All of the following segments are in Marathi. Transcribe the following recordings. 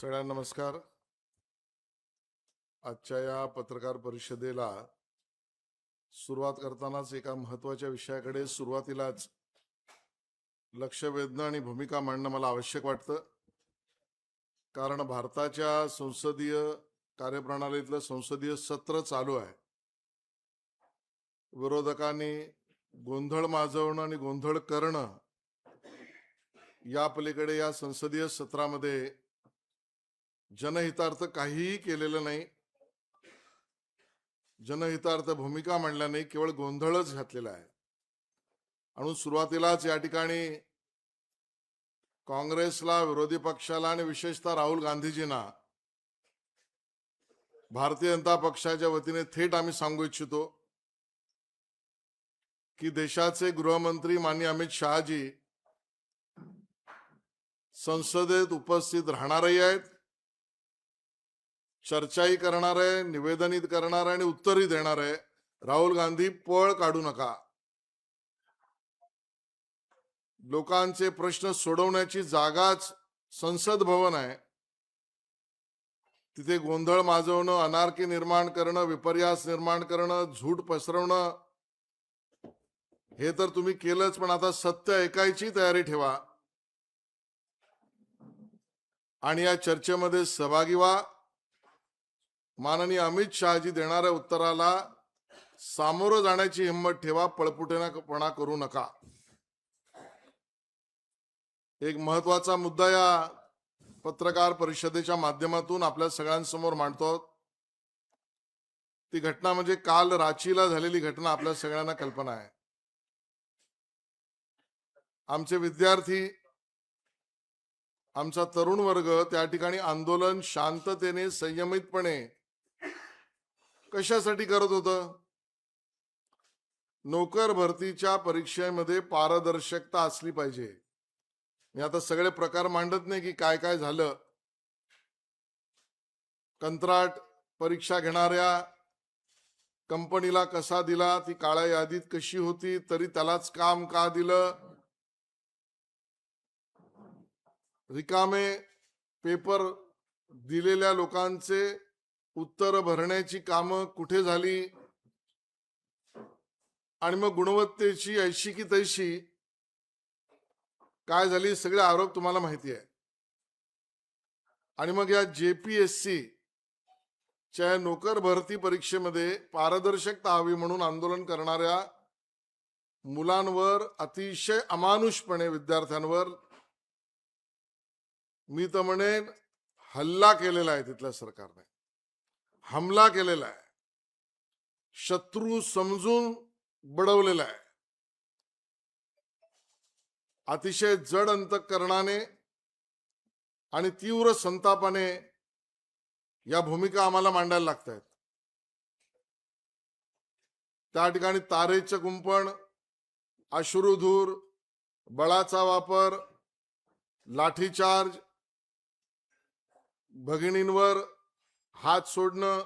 सगळ्यांना नमस्कार. आजच्या या पत्रकार परिषदेला सुरुवात करतानाच एका महत्त्वाच्या विषयाकडे सुरुवातीलाच लक्ष वेधणं आणि भूमिका मांडणं मला आवश्यक वाटतं. कारण भारताच्या संसदीय कार्यप्रणालीतलं संसदीय सत्र चालू आहे. विरोधकांनी गोंधळ माजवणं आणि गोंधळ करणं या पलीकडे या संसदीय सत्रामध्ये जनहितार्थ काहीही केलेलं नाही. जनहितार्थ भूमिका मांडल्या नाही, केवळ गोंधळच घातलेला आहे. आणि सुरुवातीलाच या ठिकाणी काँग्रेसला, विरोधी पक्षाला आणि विशेषतः राहुल गांधीजींना भारतीय जनता पक्षाच्या वतीने थेट आम्ही सांगू इच्छितो की देशाचे गृहमंत्री माननीय अमित शहाजी संसदेत उपस्थित राहणारही आहेत, चर्चाही करणार आहे, निवेदनही करणार आहे आणि उत्तरही देणार आहे. राहुल गांधी पळ काढू नका. लोकांचे प्रश्न सोडवण्याची जागाच संसद भवन आहे. तिथे गोंधळ माजवणं, अनार्की निर्माण करणं, विपर्यास निर्माण करणं, झूट पसरवणं हे तर तुम्ही केलंच, पण आता सत्य ऐकायची तयारी ठेवा आणि या चर्चेमध्ये सहभागी व्हा. माननीय अमित शहाजी देणाऱ्या उत्तराला सामोरं जाण्याची हिंमत ठेवा, पळपुटेपणा करू नका. एक महत्वाचा मुद्दा या पत्रकार परिषदेच्या माध्यमातून आपल्या सगळ्यांसमोर मांडतो. ती घटना म्हणजे काल रांचीला झालेली घटना आपल्या सगळ्यांना कल्पना आहे. आमचे विद्यार्थी, आमचा तरुण वर्ग त्या ठिकाणी आंदोलन शांततेने, संयमितपणे कशासाठी करत होतं? नोकर भरतीच्या परीक्षेमध्ये पारदर्शकता असली पाहिजे. मी आता सगळे प्रकार मांडत नाही की काय काय झालं. कंत्राट परीक्षा घेणाऱ्या कंपनीला कसा दिला, ती काळ्या यादीत कशी होती, तरी त्यालाच काम का दिलं? रिकामे पेपर दिलेल्या लोकांचे उत्तर भरण्याची कामं कुठे झाली? आणि मग गुणवत्तेची ऐशी की तैशी काय झाली? सगळे आरोप तुम्हाला माहिती आहे. आणि मग या JPSC च्या नोकर भरती परीक्षेमध्ये पारदर्शकता हवी म्हणून आंदोलन करणाऱ्या मुलांवर अतिशय अमानुषपणे, विद्यार्थ्यांवर मी तर म्हणेन हल्ला केलेला आहे. तिथल्या सरकारने हमला केलेला आहे. शत्रू समजून बडवलेला आहे. अतिशय जड अंतःकरणाने आणि तीव्र संतापाने या भूमिका आम्हाला मांडायला लागत आहेत. त्या ठिकाणी तारेचं कुंपण, अश्रुधूर, बळाचा वापर, लाठीचार्ज, भगिनींवर हात सोडणं,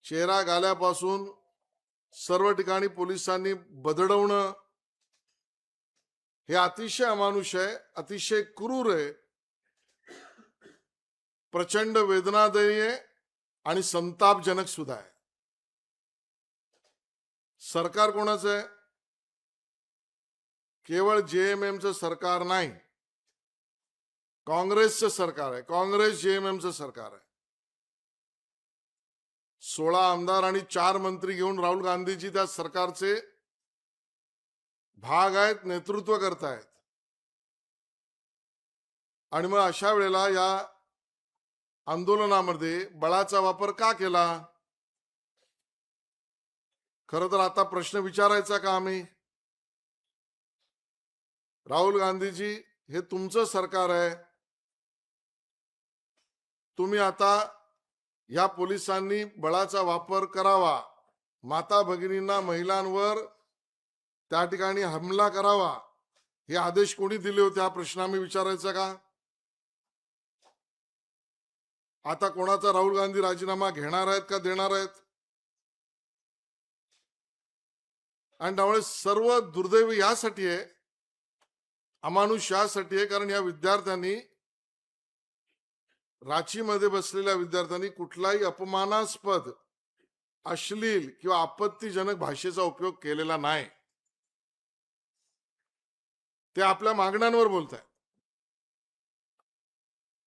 चेहरा गाल्यापासून सर्व ठिकाणी पोलिसांनी बदडवणं हे अतिशय अमानुष आहे, अतिशय क्रूर आहे, प्रचंड वेदनादायी आहे आणि संतापजनक सुद्धा आहे. सरकार कोणाचं आहे? केवळ JMMचं सरकार नाही, काँग्रेसचं सरकार आहे. काँग्रेस JMMचं सरकार आहे. 16 आमदार आणि 4 मंत्री घेऊन राहुल गांधीजी त्या सरकारचे भाग आहेत, नेतृत्व करतायत. आणि मग अशा वेळेला या आंदोलनामध्ये बळाचा वापर का केला? खरं तर आता प्रश्न विचारायचा का आम्ही? राहुल गांधीजी, हे तुमचं सरकार आहे. तुम्ही आता या पोलिसांनी बळाचा वापर करावा, माता भगिनींना, महिलांवर त्या ठिकाणी हमला करावा, हे आदेश कोणी दिले होते? हा प्रश्न आम्ही विचारायचा का? आता कोणाचा राहुल गांधी राजीनामा घेणार आहेत का देणार आहेत? आणि त्यामुळे सर्व दुर्दैव यासाठी आहे, अमानुष यासाठी आहे, कारण या विद्यार्थ्यांनी रांचीमध्ये बसलेल्या विद्यार्थ्यांनी कुठलाही अपमानास्पद, अश्लील किंवा आपत्तीजनक भाषेचा उपयोग केलेला नाही. ते आपल्या मागण्यांवर बोलतायत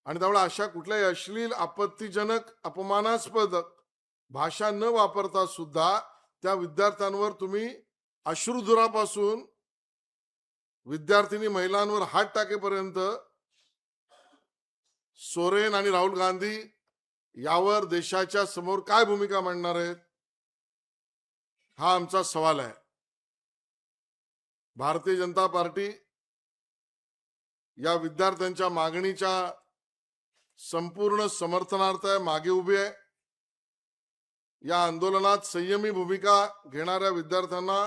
आणि त्यामुळे अशा कुठल्याही अश्लील, आपत्तीजनक, अपमानास्पद भाषा न वापरता सुद्धा त्या विद्यार्थ्यांवर तुम्ही अश्रुधुरापासून विद्यार्थिनी महिलांवर हात टाकेपर्यंत सोरेन आणि राहुल गांधी यावर देशाच्या समोर काय भूमिका मांडणार आहेत, हा आमचा सवाल आहे. भारतीय जनता पार्टी या विद्यार्थ्यांच्या मागणीच्या संपूर्ण समर्थनार्थ आहे, मागे उभी आहे. या आंदोलनात संयमी भूमिका घेणाऱ्या विद्यार्थ्यांना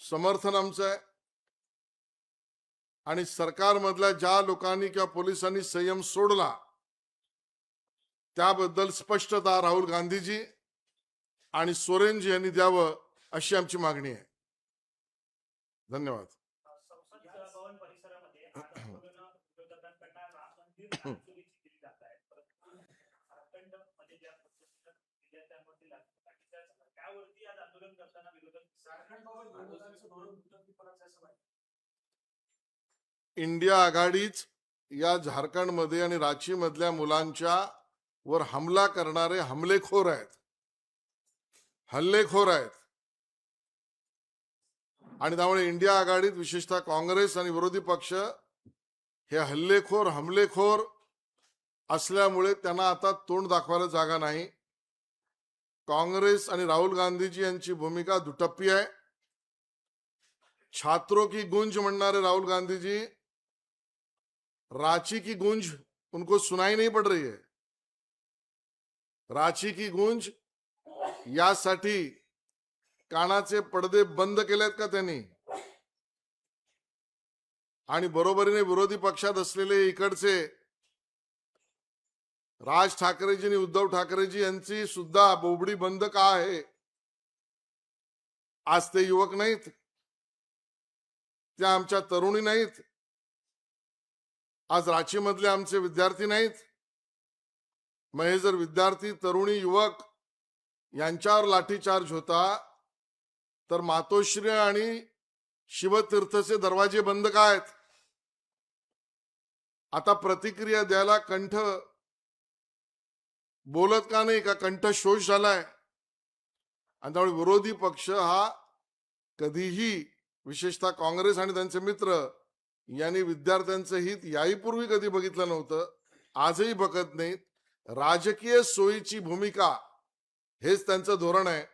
समर्थन आमचं आहे आणि सरकारमधल्या ज्या लोकांनी किंवा पोलिसांनी संयम सोडला त्याबद्दल स्पष्टता राहुल गांधीजी आणि सोरेनजी यांनी द्यावं अशी आमची मागणी आहे. धन्यवाद. भवन परिसरामध्ये विरोधकांकडून राम मंदिर चोरीची केली जात आहे, परंतु झारखंडमध्ये ज्या विद्यार्थ्यांवरती लागतात त्यावरती आज आंदोलन करताना विरोधक झारखंड भवन इंडिया आघाडीच या झारखंडमध्ये आणि रांची मधल्या मुलांच्या वर हमला करणारे हल्लेखोर आहेत आणि त्यामुळे इंडिया आघाडीत विशेषतः काँग्रेस आणि विरोधी पक्ष हे हमलेखोर असल्यामुळे त्यांना आता तोंड दाखवायला जागा नाही. काँग्रेस आणि राहुल गांधीजी यांची भूमिका दुटप्पी आहे. छात्रों की गूंज म्हणणारे राहुल गांधीजी रांची की गूंज उनको सुनाई नहीं पड़ रही है. रांची की गूंज यासाठी कानाचे पडदे बंद केलेत का त्यांनी? आणि बरोबरीने विरोधी पक्षात असलेले इकडचे राज ठाकरेजी आणि उद्धव ठाकरेजी यांची सुद्धा बोबडी बंद का आहे? आज ते युवक नाहीत, त्या आमच्या तरुणी नाहीत, आज रांची मधले आमचे विद्यार्थी नाहीत. मग हे जर विद्यार्थी, तरुणी, युवक यांच्यावर लाठीचार्ज होता तर मातोश्री आणि शिवतीर्थचे दरवाजे बंद का आहेत? आता प्रतिक्रिया द्यायला कंठ बोलत का नाही, का कंठ शोष झालाय? आणि त्यामुळे विरोधी पक्ष हा कधीही, विशेषतः काँग्रेस आणि त्यांचे मित्र यांनी विद्यार्थ्यांचं हित याहीपूर्वी कधी बघितलं नव्हतं, आजही बघत नाहीत. राजकीय सोयीची भूमिका हेच त्यांचं धोरण आहे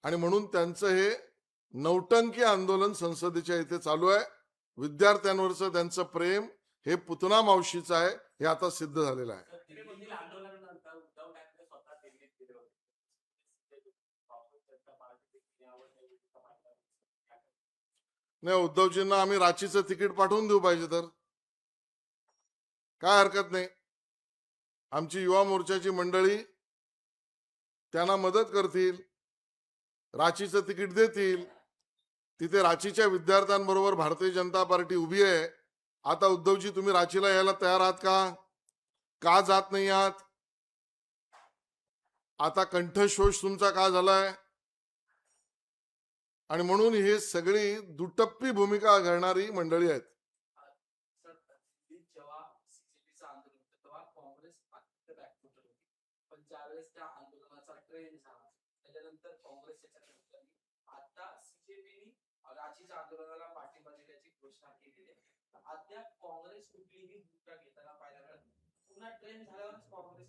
आणि म्हणून त्यांचं हे नौटंकी आंदोलन संसदेच्या इथे चालू आहे. विद्यार्थ्यांवरचं त्यांचं प्रेम हे पुतना मावशीचं आहे, हे आता सिद्ध झालेलं आहे. नाही, उद्धवजींना आम्ही रांचीचं तिकीट पाठवून देऊ पाहिजे तर काय हरकत नाही. आमची युवा मोर्चाची मंडळी त्यांना मदत करतील, रांचीचं तिकीट देतील. तिथे रांचीच्या विद्यार्थ्यांबरोबर भारतीय जनता पार्टी उभी आहे. आता उद्धवजी, तुम्ही रांचीला यायला तयार आहात का जात नाही आहात? आता कंठशोष तुमचा का झालाय? आणि म्हणून हे सगळी दुटप्पी भूमिका घडणारी मंडळी आहेत. रांचीच्या आंदोलनाला पाठिंबा देण्याची घोषणा केलेली आहे. अद्याप काँग्रेस कुठलीही भूमिका घेताना पाहिलं मिळत. पुन्हा ट्रेन झाल्यावर काँग्रेस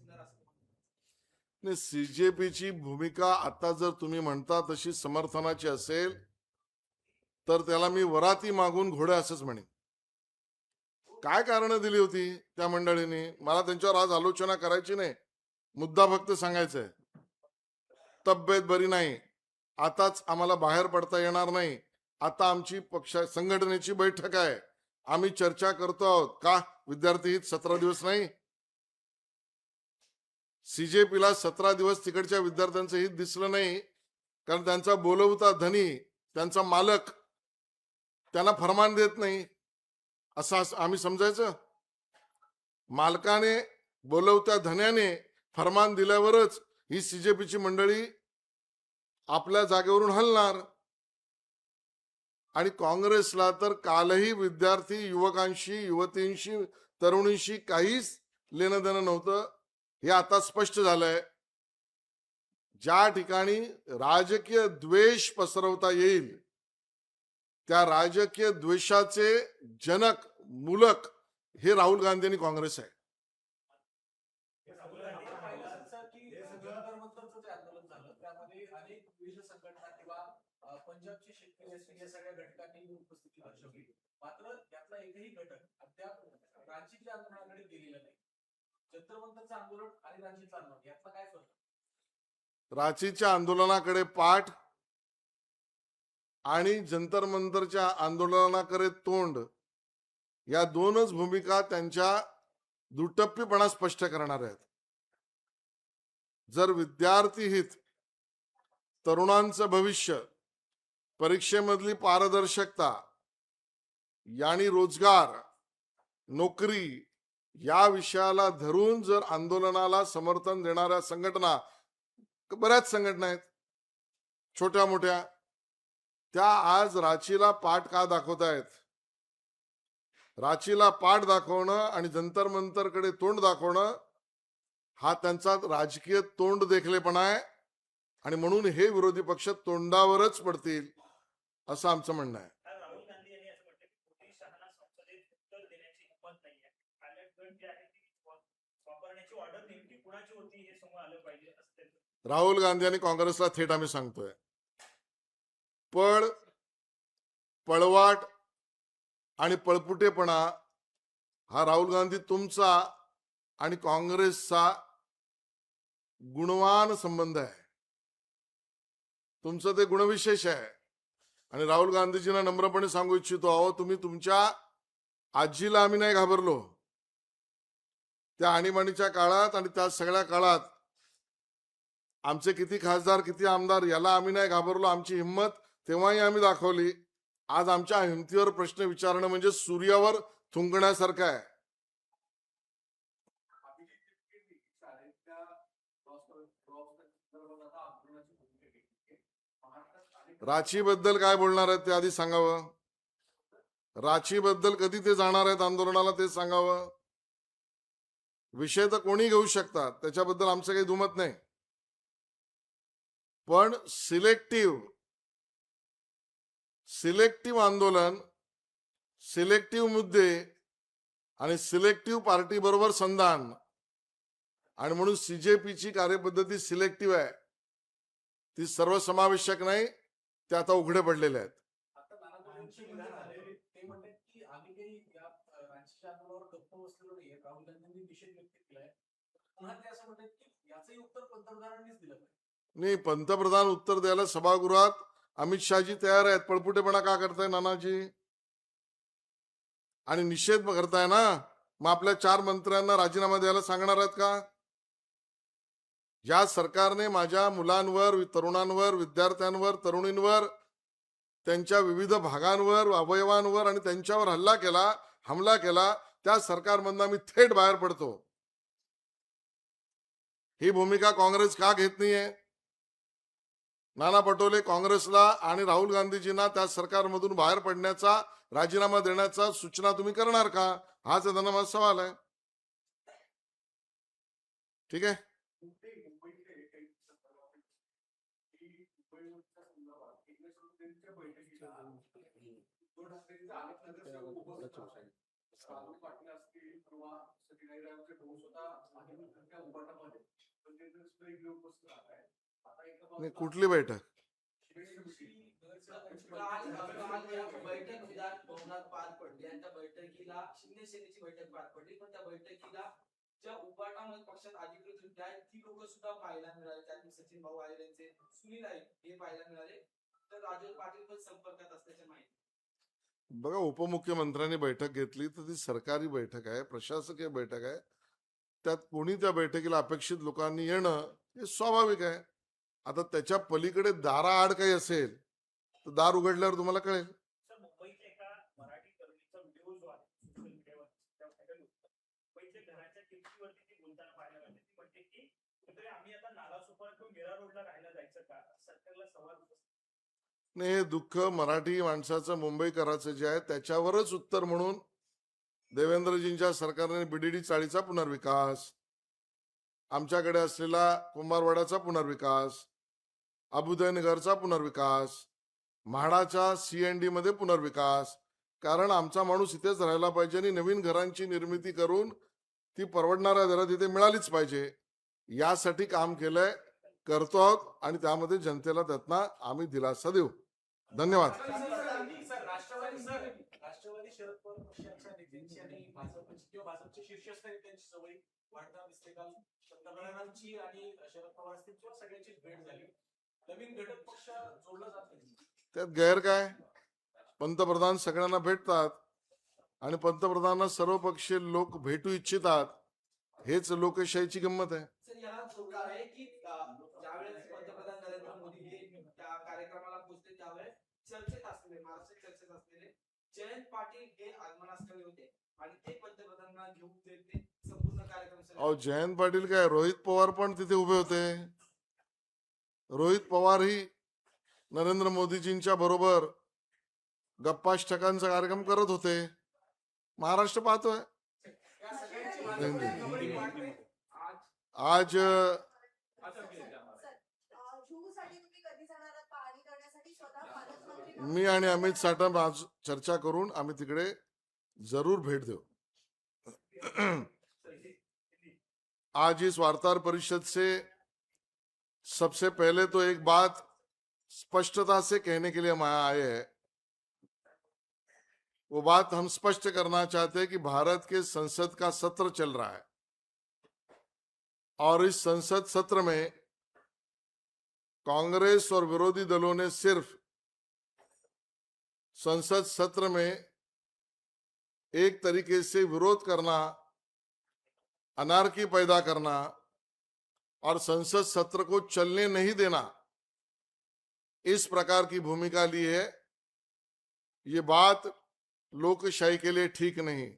नाही, सीजेपीची भूमिका आता जर तुम्ही म्हणता तशी समर्थनाची असेल तर त्याला मी वराती मागून घोडे असंच म्हणेन. काय कारण दिली होती त्या मंडळींनी? मला त्यांच्यावर आज आलोचना करायची नाही, मुद्दा फक्त सांगायचा आहे. तब्येत बरी नाही, आताच आम्हाला बाहेर पडता येणार नाही, आता आमची पक्ष संघटनेची बैठक आहे, आम्ही चर्चा करतो आहोत. का विद्यार्थी हित 17 दिवस नाही? सीजेपीला 17 दिवस तिकडच्या विद्यार्थ्यांचं हित दिसलं नाही कारण त्यांचा बोलवता धनी, त्यांचा मालक त्यांना फरमान देत नाही असं आम्ही समजायचं. मालकाने बोलवत्या धन्याने फरमान दिल्यावरच ही सीजेपीची मंडळी आपल्या जागेवरून हलणार. आणि काँग्रेसला तर कालही विद्यार्थी युवकांशी, युवतींशी, तरुणींशी काहीच लेणं देणं नव्हतं. हे आता स्पष्ट झालंय. ज्या ठिकाणी राजकीय द्वेष पसरवता येईल त्या राजकीय द्वेषाचे जनक, मूलक हे राहुल गांधी आणि काँग्रेस आहे. आंदोलन झालं त्यामध्ये अनेक विविध संघटना किंवा पंजाबची शेतकरी असतील या सगळ्या घटकांनी उपस्थिती दर्शवली. मात्र यातला एकही घटक अद्याप रांचीच्या आंदोलनाकडे गेलेला नाही. जंतर मंतरचं आंदोलन आणि रांचीचं आंदोलन यातला काय फरक? रांचीच्या आंदोलनाकडे पाठ आणि जंतर मंतरच्या आंदोलनाकडे तोंड, या दोनच भूमिका त्यांच्या दुटप्पीपणा स्पष्ट करणार आहेत. जर विद्यार्थी हित, तरुणांचं भविष्य, परीक्षेमधली पारदर्शकता आणि रोजगार, नोकरी या विषयाला धरून जर आंदोलनाला समर्थन देणाऱ्या संघटना, बऱ्याच संघटना आहेत छोट्या मोठ्या, त्या आज रांचीला पाठ का दाखवतायत? रांचीला पाठ दाखवणं आणि जंतर मंतरकडे तोंड दाखवणं हा त्यांचा राजकीय तोंड देखलेपणा आहे. आणि म्हणून हे विरोधी पक्ष तोंडावरच पडतील असं आमचं म्हणणं आहे. राहुल गांधी यांनी असं म्हटलं की मोदी शहाना संसदेत उत्तर देण्याची हिंमत नाहीये. पायलट गन जी आहे ती वापरण्याची ऑर्डर नेमकी कुणाची होती हे समोर आलं पाहिजे असते. राहुल गांधी आणि काँग्रेसला थेट आम्ही सांगतोय, पळवाट आणि पळपुटेपणा हा राहुल गांधी तुमचा आणि काँग्रेसचा गुणवान संबंध आहे. तुमचं ते गुणविशेष आहे. आणि राहुल गांधीजींना नम्रपणे सांगू इच्छितो, अहो तुम्ही तुमच्या आजीला आम्ही नाही घाबरलो. त्या आणीबाणीच्या काळात आणि त्या सगळ्या काळात आमचे किती खासदार, किती आमदार याला आम्ही नाही घाबरलो. आमची हिंमत तेव्हाही आम्ही दाखवली. आज आमच्या हिमतीवर प्रश्न विचारणं म्हणजे सूर्यावर थुंकण्यासारखं आहे. रांची बद्दल काय बोलणार आहेत ते आधी सांगावं. रांची बद्दल कधी ते जाणार आहेत आंदोलनाला ते सांगावं. विषय तर कोणी घेऊ शकतात, त्याच्याबद्दल आमचं काही दुमत नाही. पण सिलेक्टिव्ह आंदोलन, सिलेक्टिव्ह मुद्दे आणि सिलेक्टिव्ह पार्टी बरोबर संधान, आणि म्हणून सीजेपीची कार्यपद्धती सिलेक्टिव्ह आहे, ती सर्वसमावेशक नाही. ते आता उघडे पडलेले आहेत. ते म्हणतात की आम्ही काही या रांचीच्या आंदोलनावर गप्प बसलेलो नाहीये. राहुल गांधींनी निषेध व्यक्त केलाय. पुन्हा ते असं म्हणतात की याचंही उत्तर पंतप्रधानांनीच दिलं पाहिजे. नाही, पंतप्रधान उत्तर द्यायला सभागृहात अमित शहाजी तयार आहेत. पळपुटेपणा का करताय नानाजी? आणि निषेध करताय ना, मग आपल्या 4 मंत्र्यांना राजीनामा द्यायला सांगणार आहेत का? या सरकारने माझ्या मुलांवर, तरुणांवर, विद्यार्थ्यांवर, तरुणींवर, त्यांच्या विविध भागांवर, अवयवांवर आणि त्यांच्यावर हमला केला. त्या सरकारमधून आम्ही थेट बाहेर पडतो. ही भूमिका काँग्रेस का घेत नाहीये? नाना पटोले काँग्रेसला आणि राहुल गांधीजींना त्या सरकारमधून बाहेर पडण्याचा, राजीनामा देण्याचा सूचना तुम्ही करणार का? हाच त्यांना माझा सवाल आहे. ठीक आहे. नाही, कुठली बैठक? बैठक विधान भवनात पार पडली आणि त्या बैठकीला शिंदे सेनेची बैठक पार पडली. पण त्या बैठकीला ज्या उभाटामध्ये पक्षात अधिकृत आहेत ती लोक सुद्धा पाहायला मिळाले. त्यात सचिन भाऊ आले, त्यांचे सुनील आहेत हे पाहायला मिळाले. तर राजेश पाटील पण संपर्कात असल्याची माहिती. बघा, उपमुख्यमंत्र्यांनी बैठक घेतली तर ती सरकारी बैठक आहे, प्रशासकीय बैठक आहे. त्यात कोणी त्या बैठकीला अपेक्षित लोकांनी येणं हे स्वाभाविक आहे. आता त्याच्या पलीकडे दाराआड काही असेल तर दार उघडल्यावर तुम्हाला कळेल. मुंबईत एका मराठी तरुणीचा व्हिडिओ जो आहे सोशल मीडियावर मुंबईच्या घराच्या किमतीवरती ती बोलताना रोडला राहायला जायचं का सरकारला सवाल होतो. नाही, हे दुःख मराठी माणसाचं मुंबईकराचं जे आहे त्याच्यावरच उत्तर म्हणून देवेंद्रजींच्या सरकारने बीडीडी चाळीचा पुनर्विकास, आमच्याकडे असलेला कुंभारवाड्याचा पुनर्विकास, अबुदयनगरचा पुनर्विकास, म्हाडाच्या सीएनडी मध्ये पुनर्विकास, कारण आमचा माणूस इथेच राहायला पाहिजे आणि नवीन घरांची निर्मिती करून ती परवडणाऱ्या दरात इथे मिळालीच पाहिजे, यासाठी काम केलंय, करतो आहोत आणि त्यामध्ये जनतेला त्यातनं आम्ही दिलासा देऊ. धन्यवाद. राष्ट्रवादी शरद पवार पक्षाच्या नेत्यांची आणि भाजपची किंवा भाजपच्या शीर्षस्थ नेत्यांची जवळ वाढताना दिसते. काल पंतप्रधानांची आणि शरद पवार असतील किंवा सगळ्यांचीच भेट झाली. नवीन घटक पक्ष जोडला जात नाही. त्यात गैर काय? पंतप्रधान सगळ्यांना भेटतात आणि पंतप्रधानांना सर्व पक्षीय लोक भेटू इच्छितात, हेच लोकशाहीची गंमत आहे. सर, याला जोडणार आहे की ज्यावेळेस पंतप्रधान नरेंद्र मोदी हे त्या कार्यक्रमाला पोहोचले त्यावेळेस चर्चेत असलेले, महाराष्ट्रात चर्चेत असलेले जयंत पाटील हे आगमनास्थळी होते आणि ते पंतप्रधानांना घेऊन ते संपूर्ण कार्यक्रम. अहो, जयंत पाटील काय, रोहित पवार पण तिथे उभे होते. रोहित पवार ही नरेंद्र मोदीजींच्या बरोबर गप्पाष्टकांचा कार्यक्रम करत होते. महाराष्ट्र पाहतोय. या सगळ्यांची भाजपने वाटते. आज जुहूसाठी तुम्ही कधी जाणार आहात पाहणी करण्यासाठी? स्वतः पालकमंत्री मी आणि अमित साटम आज चर्चा करून आम्ही तिकडे जरूर भेट देऊ. आज इस वार्ताहर परिषद से सबसे पहले तो एक बात स्पष्टता से कहने के लिए हम यहाँ आए हैं. वो बात हम स्पष्ट करना चाहते हैं कि भारत के संसद का सत्र चल रहा है और इस संसद सत्र में कांग्रेस और विरोधी दलों ने सिर्फ संसद सत्र में एक तरीके से विरोध करना, अनार्की पैदा करना और संसद सत्र को चलने नहीं देना, इस प्रकार की भूमिका ली है. ये बात लोकशाही के लिए ठीक नहीं.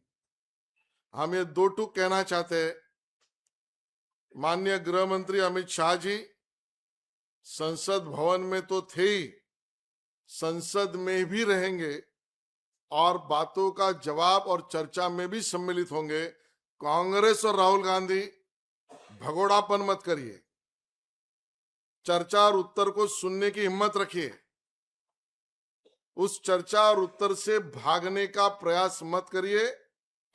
हम ये दो टूक कहना चाहते हैं. माननीय गृह मंत्री अमित शाह जी संसद भवन में तो थे ही, संसद में भी रहेंगे और बातों का जवाब और चर्चा में भी सम्मिलित होंगे. कांग्रेस और राहुल गांधी भगोड़ापन मत करिए, चर्चा और उत्तर को सुनने की हिम्मत रखिए. उस चर्चा और उत्तर से भागने का प्रयास मत करिए.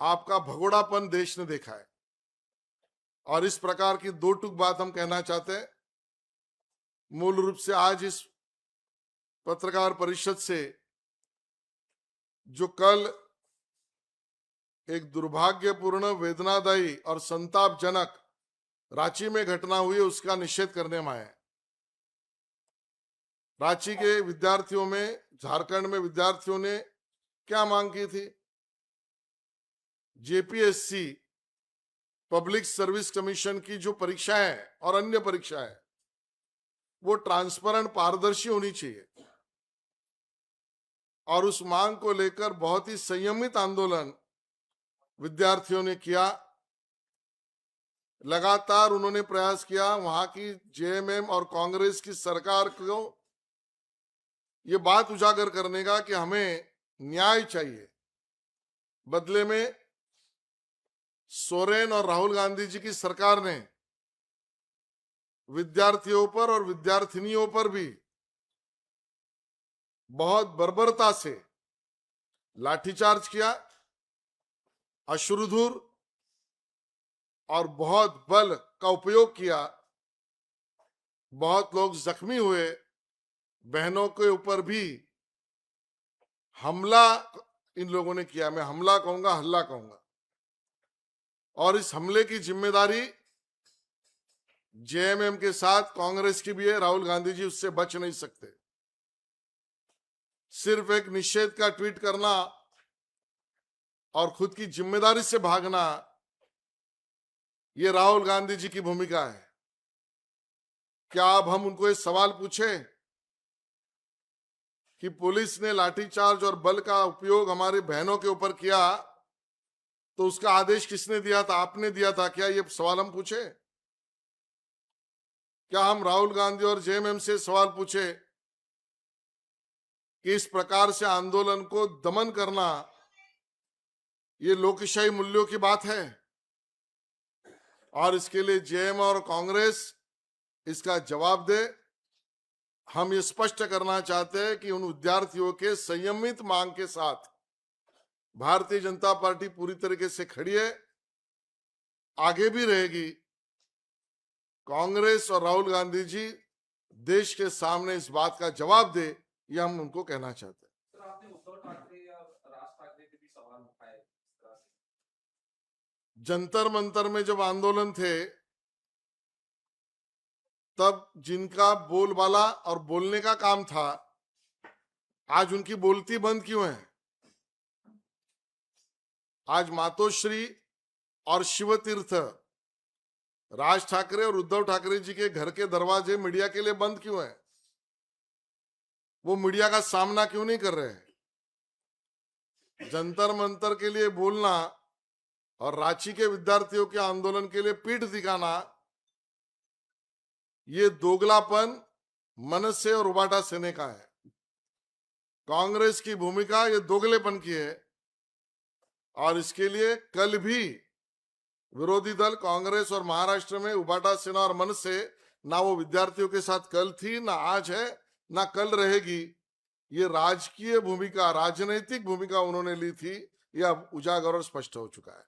आपका भगोड़ापन देश ने देखा है और इस प्रकार की दो टूक बात हम कहना चाहते हैं. मूल रूप से आज इस पत्रकार परिषद से जो कल एक दुर्भाग्यपूर्ण, वेदनादायी और संतापजनक रांची में घटना हुई, उसका निषेध करने में आए. रांची के विद्यार्थियों में, झारखंड में विद्यार्थियों ने क्या मांग की थी? जेपीएससी पब्लिक सर्विस कमीशन की जो परीक्षाएं और अन्य परीक्षाएं वो ट्रांसपेरेंट, पारदर्शी होनी चाहिए और उस मांग को लेकर बहुत ही संयमित आंदोलन विद्यार्थियों ने किया. लगातार उन्होंने प्रयास किया वहां की जेएमएम और कांग्रेस की सरकार को ये बात उजागर करने का कि हमें न्याय चाहिए. बदले में सोरेन और राहुल गांधी जी की सरकार ने विद्यार्थियों पर और विद्यार्थिनियों पर भी बहुत बर्बरता से लाठीचार्ज किया, अश्रुधूर और बहुत बल का उपयोग किया. बहुत लोग जख्मी हुए. बहनों के ऊपर भी हमला इन लोगों ने किया. मैं हमला कहूंगा, हल्ला कहूंगा. और इस हमले की जिम्मेदारी जेएमएम के साथ कांग्रेस की भी है. राहुल गांधी जी उससे बच नहीं सकते. सिर्फ एक निषेध का ट्वीट करना और खुद की जिम्मेदारी से भागना, ये राहुल गांधी जी की भूमिका है. क्या अब हम उनको ये सवाल पूछे कि पुलिस ने लाठीचार्ज और बल का उपयोग हमारी बहनों के ऊपर किया तो उसका आदेश किसने दिया था? आपने दिया था क्या? ये सवाल हम पूछे. क्या हम राहुल गांधी और जेएमएम से सवाल पूछे कि इस प्रकार से आंदोलन को दमन करना ये लोकशाही मूल्यों की बात है? और इसके लिए जेएम और कांग्रेस इसका जवाब दे। हम ये स्पष्ट करना चाहते हैं कि उन विद्यार्थियों के संयमित मांग के साथ भारतीय जनता पार्टी पूरी तरीके से खड़ी है, आगे भी रहेगी। कांग्रेस और राहुल गांधी जी देश के सामने इस बात का जवाब दे, ये हम उनको कहना चाहते हैं। सर, आपने उद्धव ठाकरे या राज ठाकरे के भी सवाल उठाए इस तरह से। जंतर मंतर में जब आंदोलन थे तब जिनका बोलबाला और बोलने का काम था, आज उनकी बोलती बंद क्यों है? आज मातोश्री और शिवतीर्थ, राज ठाकरे और उद्धव ठाकरे जी के घर के दरवाजे मीडिया के लिए बंद क्यों है? वो मीडिया का सामना क्यों नहीं कर रहे? जंतर मंतर के लिए बोलना और रांची के विद्यार्थियों के आंदोलन के लिए पीठ दिखाना, ये दोगलापन मनसे और उबाटा सेने का है। कांग्रेस की भूमिका ये दोगलेपन की है और इसके लिए कल भी विरोधी दल कांग्रेस और महाराष्ट्र में उबाटा सेना और मनसे ना वो विद्यार्थियों के साथ कल थी, ना आज है, ना कल रहेगी। ये राजकीय भूमिका, राजनैतिक भूमिका उन्होंने ली थी, यह अब उजागर और स्पष्ट हो चुका है।